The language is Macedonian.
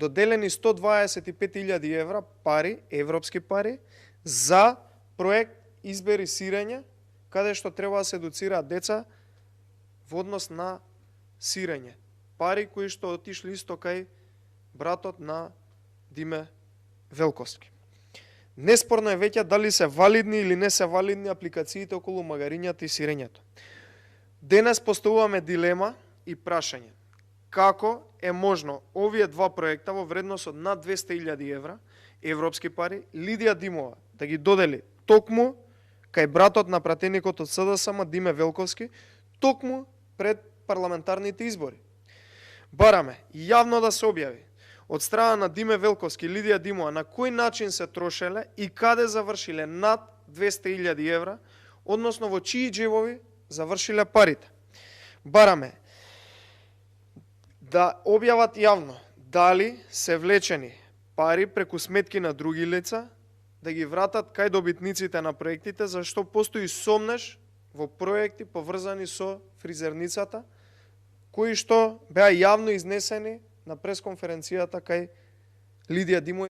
доделени 125.000 евра пари, европски пари, за проект Избери сирење, каде што треба да се едуцираат деца во однос на сирење. Пари кои што отишли исто кај братот на Диме Велковски. Неспорно е веќе дали се валидни или не се валидни апликациите околу магарињата и сирењето. Денес поставуваме дилема и прашање. Како е можно овие два проекта во вредност од над 200.000 евра, европски пари, Лидија Димова да ги додели токму кај братот на пратеникот од СДСМ Диме Велковски, токму пред парламентарните избори. Бараме јавно да се објави од страна на Диме Велковски и Лидија Димова на кој начин се трошеле и каде завршиле над 200.000 евра, односно во чии джебови завршиле парите. Бараме да објават јавно дали се влечени пари преку сметки на други лица, да ги вратат кај добитниците на проектите, зашто постои сомнеш во проекти поврзани со фризерницата, кои што беа јавно изнесени на пресконференцијата кај Лидија Димова.